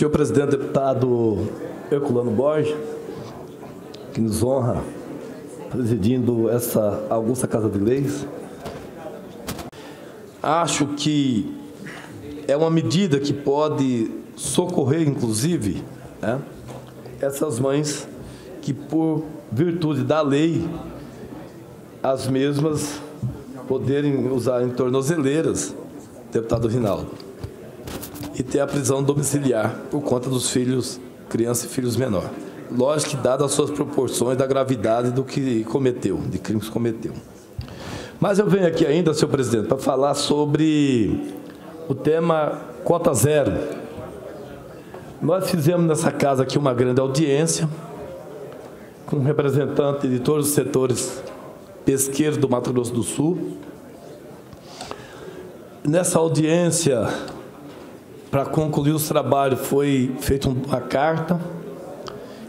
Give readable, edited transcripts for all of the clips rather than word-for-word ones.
Senhor presidente, deputado Herculano Borges, que nos honra presidindo essa augusta Casa de Leis. Acho que é uma medida que pode socorrer, inclusive, né, essas mães que, por virtude da lei, as mesmas poderem usar em tornozeleiras, deputado Rinaldo, e ter a prisão domiciliar por conta dos filhos, criança e filhos menores. Lógico que, dadas as suas proporções da gravidade do que cometeu, de crimes que cometeu. Mas eu venho aqui ainda, senhor presidente, para falar sobre o tema cota zero. Nós fizemos nessa casa aqui uma grande audiência com representantes de todos os setores pesqueiros do Mato Grosso do Sul. Nessa audiência, para concluir os trabalhos, foi feita uma carta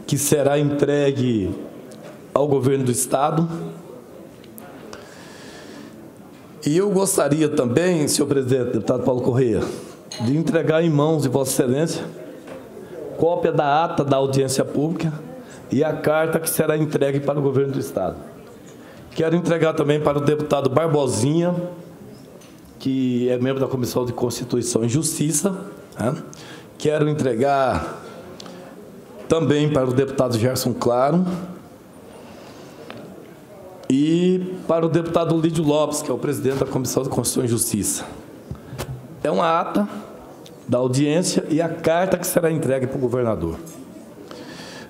que será entregue ao governo do Estado. E eu gostaria também, senhor presidente, deputado Paulo Correia, de entregar em mãos de Vossa Excelência cópia da ata da audiência pública e a carta que será entregue para o governo do Estado. Quero entregar também para o deputado Barbosinha, que é membro da Comissão de Constituição e Justiça. Né? Quero entregar também para o deputado Gerson Claro e para o deputado Lídio Lopes, que é o presidente da Comissão de Constituição e Justiça. É uma ata da audiência e a carta que será entregue para o governador.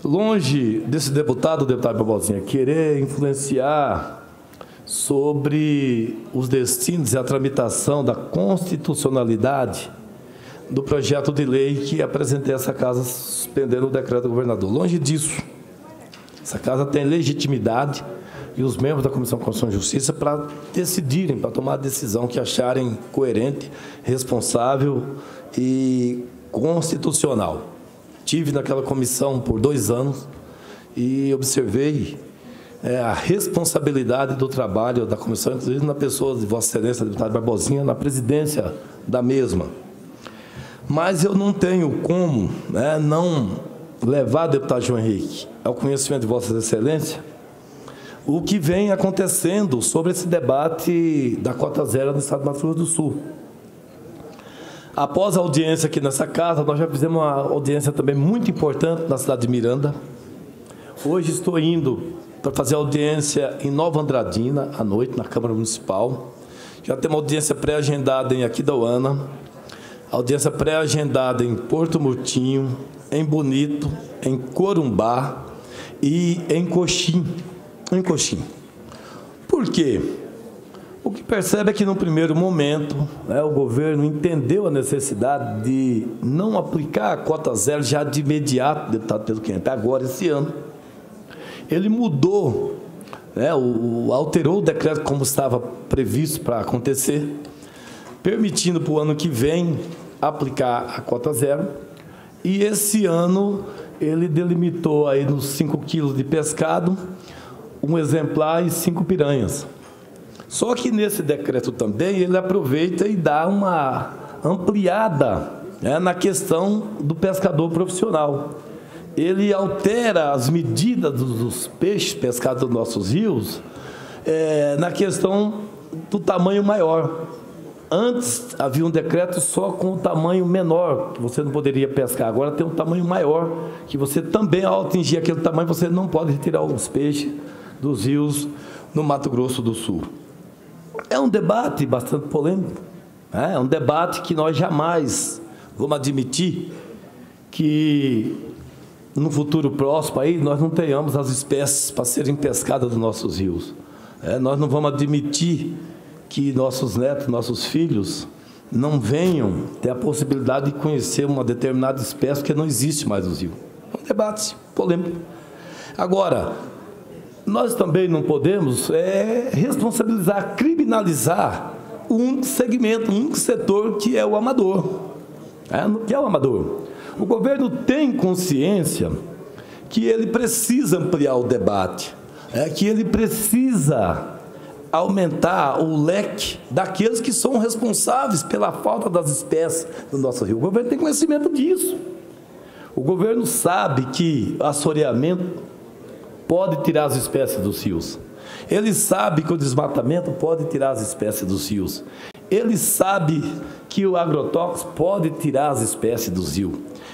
Longe desse deputado Barbosinha, querer influenciar sobre os destinos e a tramitação da constitucionalidade do projeto de lei que apresentei a essa casa suspendendo o decreto do governador. Longe disso. Essa casa tem legitimidade e os membros da Comissão de Constituição e Justiça para decidirem, para tomar a decisão que acharem coerente, responsável e constitucional. Tive naquela comissão por 2 anos e observei a responsabilidade do trabalho da comissão, inclusive na pessoa de Vossa Excelência, deputado Barbosinha, na presidência da mesma. Mas eu não tenho como, né, não levar, deputado João Henrique, ao conhecimento de Vossa Excelência o que vem acontecendo sobre esse debate da cota zero no estado do Mato Grosso do Sul. Após a audiência aqui nessa casa, nós já fizemos uma audiência também muito importante na cidade de Miranda. Hoje estou indo para fazer audiência em Nova Andradina, à noite, na Câmara Municipal. Já temos audiência pré-agendada em Aquidauana, audiência pré-agendada em Porto Murtinho, em Bonito, em Corumbá e em Coxim. Por quê? O que percebe é que, no primeiro momento, né, o governo entendeu a necessidade de não aplicar a cota zero já de imediato, deputado Pedro Quente, agora, esse ano. Ele mudou, né, alterou o decreto como estava previsto para acontecer, permitindo para o ano que vem aplicar a cota zero. E esse ano ele delimitou aí nos 5 quilos de pescado, 1 exemplar e 5 piranhas. Só que nesse decreto também ele aproveita e dá uma ampliada, né, na questão do pescador profissional. Ele altera as medidas dos peixes pescados nos nossos rios na questão do tamanho maior. Antes havia um decreto só com o tamanho menor, que você não poderia pescar. Agora tem um tamanho maior, que você também, ao atingir aquele tamanho, você não pode retirar os peixes dos rios no Mato Grosso do Sul. É um debate bastante polêmico, né? É um debate que nós jamais vamos admitir que no futuro próximo aí nós não tenhamos as espécies para serem pescadas dos nossos rios. Nós não vamos admitir que nossos netos, nossos filhos não venham ter a possibilidade de conhecer uma determinada espécie que não existe mais nos rios. É um debate polêmico. Agora, nós também não podemos responsabilizar, criminalizar um segmento, um setor que é o amador. Que é o amador. O governo tem consciência que ele precisa ampliar o debate, que ele precisa aumentar o leque daqueles que são responsáveis pela falta das espécies do nosso rio. O governo tem conhecimento disso. O governo sabe que assoreamento pode tirar as espécies dos rios. Ele sabe que o desmatamento pode tirar as espécies dos rios. Ele sabe que o agrotóxico pode tirar as espécies dos rios.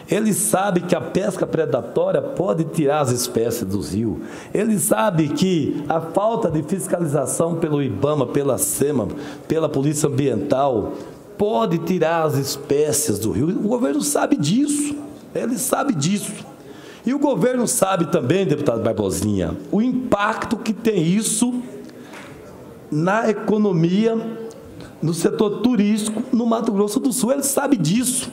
Ele sabe que a pesca predatória pode tirar as espécies dos rios. Ele sabe que a falta de fiscalização pelo IBAMA, pela SEMA, pela Polícia Ambiental, pode tirar as espécies do rio. O governo sabe disso. Ele sabe disso. E o governo sabe também, deputado Barbosinha, o impacto que tem isso na economia, no setor turístico, no Mato Grosso do Sul. Ele sabe disso.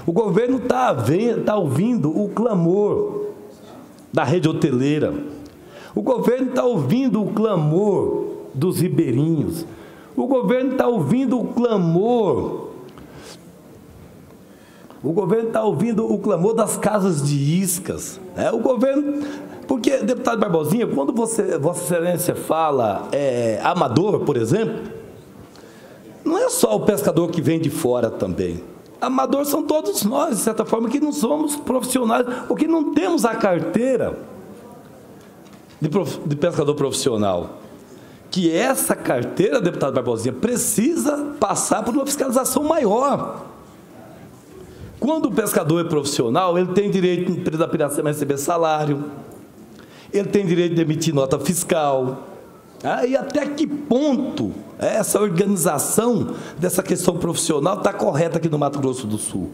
O governo está ouvindo o clamor da rede hoteleira. O governo está ouvindo o clamor dos ribeirinhos. O governo está ouvindo o clamor. O governo está ouvindo o clamor das casas de iscas. O governo... Porque, deputado Barbosinha, quando Vossa Excelência fala amador, por exemplo, não é só o pescador que vem de fora também. Amador são todos nós, de certa forma, que não somos profissionais, ou que não temos a carteira de pescador profissional. Que essa carteira, deputado Barbosinha, precisa passar por uma fiscalização maior. Quando o pescador é profissional, ele tem direito, na empresa da Piracema, a receber salário, ele tem direito de emitir nota fiscal. E até que ponto essa organização dessa questão profissional está correta aqui no Mato Grosso do Sul?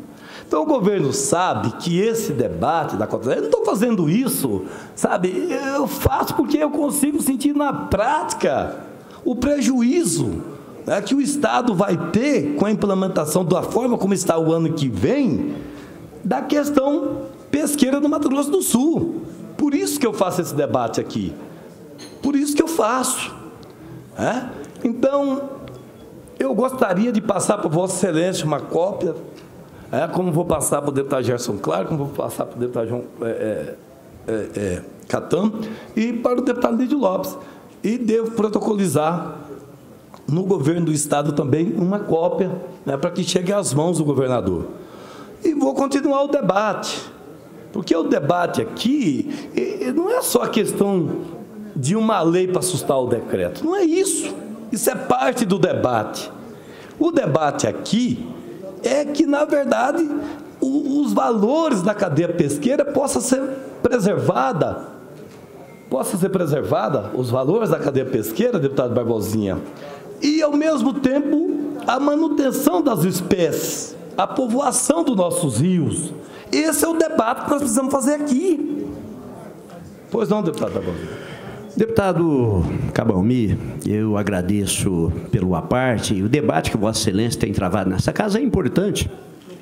Então o governo sabe que esse debate da cota zero, eu não estou fazendo isso, sabe? Eu faço porque eu consigo sentir na prática o prejuízo que o Estado vai ter com a implementação da forma como está o ano que vem da questão pesqueira no Mato Grosso do Sul. Por isso que eu faço esse debate aqui. Por isso que eu faço. Então, eu gostaria de passar para Vossa Excelência uma cópia, como vou passar para o deputado Gerson Claro, como vou passar para o deputado João Catan e para o deputado Lídio Lopes. E devo protocolizar no governo do Estado também uma cópia, para que chegue às mãos do governador. E vou continuar o debate, porque o debate aqui não é só a questão de uma lei para assustar o decreto. Não é isso. Isso é parte do debate. O debate aqui é que, na verdade, os valores da cadeia pesqueira possam ser preservada. Os valores da cadeia pesqueira, deputado Barbosinha. E, ao mesmo tempo, a manutenção das espécies, a povoação dos nossos rios. Esse é o debate que nós precisamos fazer aqui. Pois não, deputado Barbosinha? Deputado Cabalmi, eu agradeço pelo aparte. O debate que Vossa Excelência tem travado nessa casa é importante.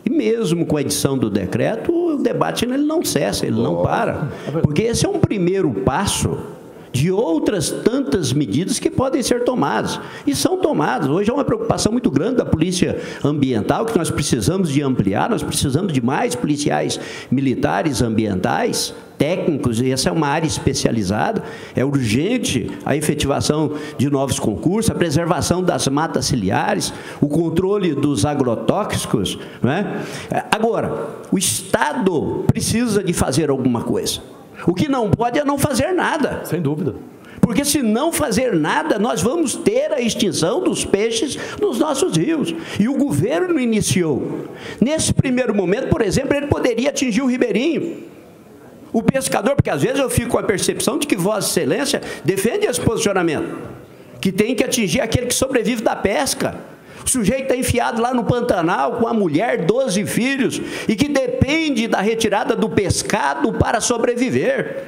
E mesmo com a edição do decreto, o debate ele não cessa, ele não para. Porque esse é um primeiro passo de outras tantas medidas que podem ser tomadas. E são tomadas. Hoje é uma preocupação muito grande da Polícia Ambiental, que nós precisamos de ampliar, nós precisamos de mais policiais militares ambientais, técnicos, e essa é uma área especializada. É urgente a efetivação de novos concursos, a preservação das matas ciliares, o controle dos agrotóxicos, né? Agora, o Estado precisa de fazer alguma coisa. O que não pode é não fazer nada. Sem dúvida. Porque se não fazer nada, nós vamos ter a extinção dos peixes nos nossos rios. E o governo iniciou. Nesse primeiro momento, por exemplo, ele poderia atingir o ribeirinho. O pescador, porque às vezes eu fico com a percepção de que Vossa Excelência defende esse posicionamento, que tem que atingir aquele que sobrevive da pesca. O sujeito está enfiado lá no Pantanal com a mulher, 12 filhos, e que depende da retirada do pescado para sobreviver.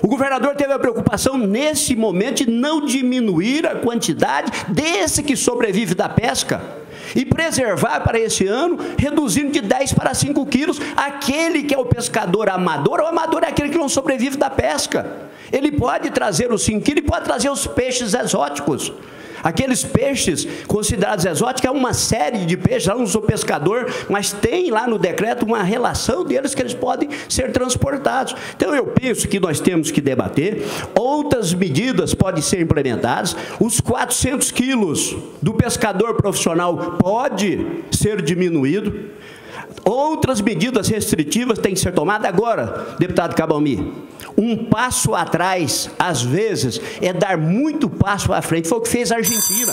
O governador teve a preocupação, nesse momento, de não diminuir a quantidade desse que sobrevive da pesca e preservar para esse ano, reduzindo de 10 para 5 quilos, aquele que é o pescador amador. O amador é aquele que não sobrevive da pesca. Ele pode trazer os 5 quilos e pode trazer os peixes exóticos. Aqueles peixes considerados exóticos, é uma série de peixes, eu não sou pescador, mas tem lá no decreto uma relação deles que eles podem ser transportados. Então eu penso que nós temos que debater, outras medidas podem ser implementadas, os 400 quilos do pescador profissional pode ser diminuído. Outras medidas restritivas têm que ser tomadas agora, deputado Cabalmi. Um passo atrás, às vezes, é dar muito passo à frente. Foi o que fez a Argentina.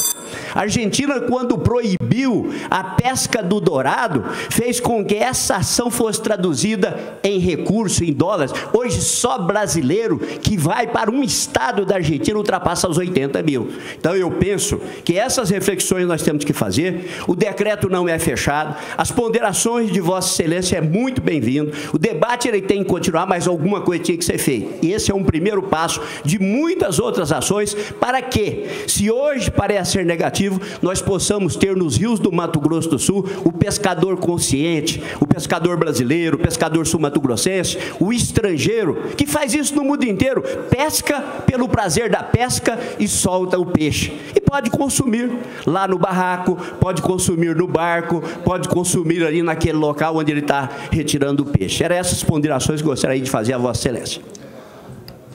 A Argentina, quando proibiu a pesca do dourado, fez com que essa ação fosse traduzida em recurso, em dólares. Hoje, só brasileiro que vai para um estado da Argentina ultrapassa os 80 mil. Então, eu penso que essas reflexões nós temos que fazer. O decreto não é fechado. As ponderações de Vossa Excelência é muito bem-vindo. O debate ele tem que continuar, mas alguma coisa tinha que ser feita. E esse é um primeiro passo de muitas outras ações para que, se hoje parece ser negativo, nós possamos ter nos rios do Mato Grosso do Sul o pescador consciente, o pescador brasileiro, o pescador sul-mato-grossense, o estrangeiro, que faz isso no mundo inteiro, pesca pelo prazer da pesca e solta o peixe. E pode consumir lá no barraco, pode consumir no barco, pode consumir ali naquele local onde ele está retirando o peixe. Eram essas ponderações que gostaria de fazer a Vossa Excelência.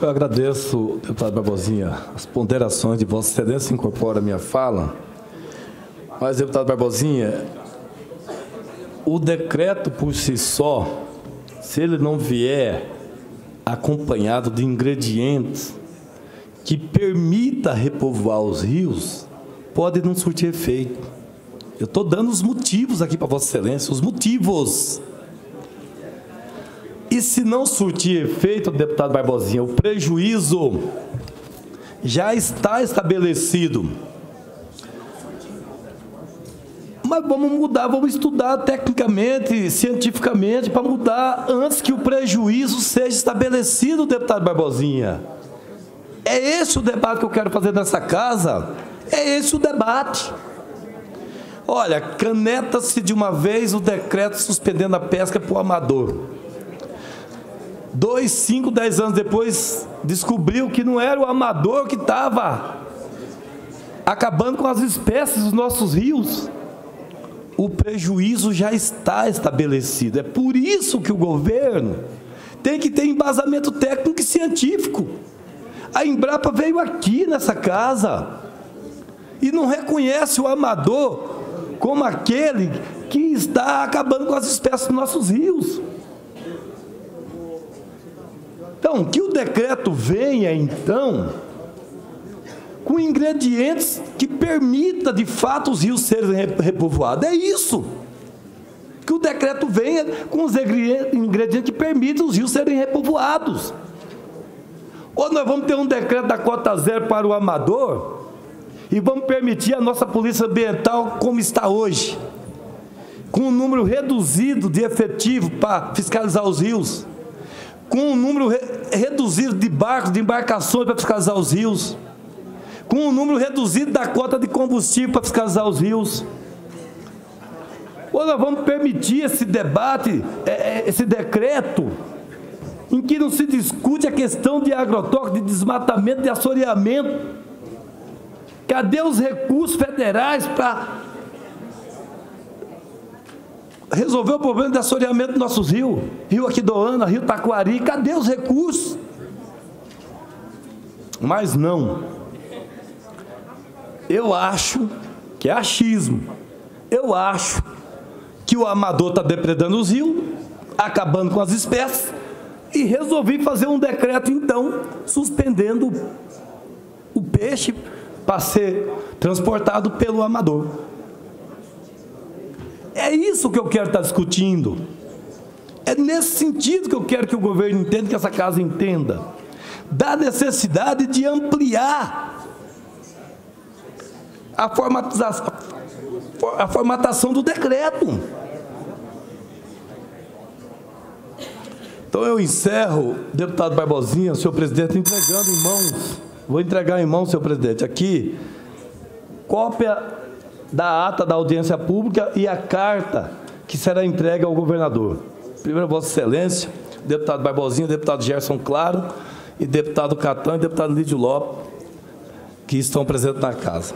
Eu agradeço, deputado Barbosinha, as ponderações de Vossa Excelência incorpora a minha fala, mas, deputado Barbosinha, o decreto por si só, se ele não vier acompanhado de ingredientes que permita repovoar os rios, pode não surtir efeito. Eu estou dando os motivos aqui para Vossa Excelência, os motivos. E se não surtir efeito, deputado Barbosinha, o prejuízo já está estabelecido. Mas vamos mudar, vamos estudar tecnicamente, cientificamente, para mudar antes que o prejuízo seja estabelecido, deputado Barbosinha. É esse o debate que eu quero fazer nessa casa, é esse o debate. Olha, caneta-se de uma vez o decreto suspendendo a pesca para o amador. 2, 5, 10 anos depois, descobriu que não era o amador que estava acabando com as espécies dos nossos rios. O prejuízo já está estabelecido. É por isso que o governo tem que ter embasamento técnico e científico. A Embrapa veio aqui nessa casa e não reconhece o amador como aquele que está acabando com as espécies dos nossos rios. Então, que o decreto venha, então, com ingredientes que permita, de fato, os rios serem repovoados. É isso. Que o decreto venha com os ingredientes que permitam os rios serem repovoados. Ou nós vamos ter um decreto da cota zero para o amador e vamos permitir a nossa polícia ambiental como está hoje, com um número reduzido de efetivo para fiscalizar os rios, com um número reduzido de barcos, de embarcações para fiscalizar os rios, com um número reduzido da cota de combustível para fiscalizar os rios. Ou nós vamos permitir esse debate, esse decreto, em que não se discute a questão de agrotóxico, de desmatamento, de assoreamento. Cadê os recursos federais para resolver o problema de assoreamento dos nossos rios? Rio Aquidauana, Rio Taquari, cadê os recursos? Mas não. Eu acho que é achismo. Eu acho que o amador está depredando os rios, acabando com as espécies, e resolvi fazer um decreto, então, suspendendo o peixe para ser transportado pelo amador. É isso que eu quero estar discutindo. É nesse sentido que eu quero que o governo entenda, que essa casa entenda, da necessidade de ampliar a formatação do decreto. Então eu encerro, deputado Barbosinha, senhor presidente, entregando em mãos, vou entregar em mãos, senhor presidente, aqui, cópia da ata da audiência pública e a carta que será entregue ao governador. Primeiro, Vossa Excelência, deputado Barbosinha, deputado Gerson Claro, e deputado Catão e deputado Lídio Lopes, que estão presentes na casa.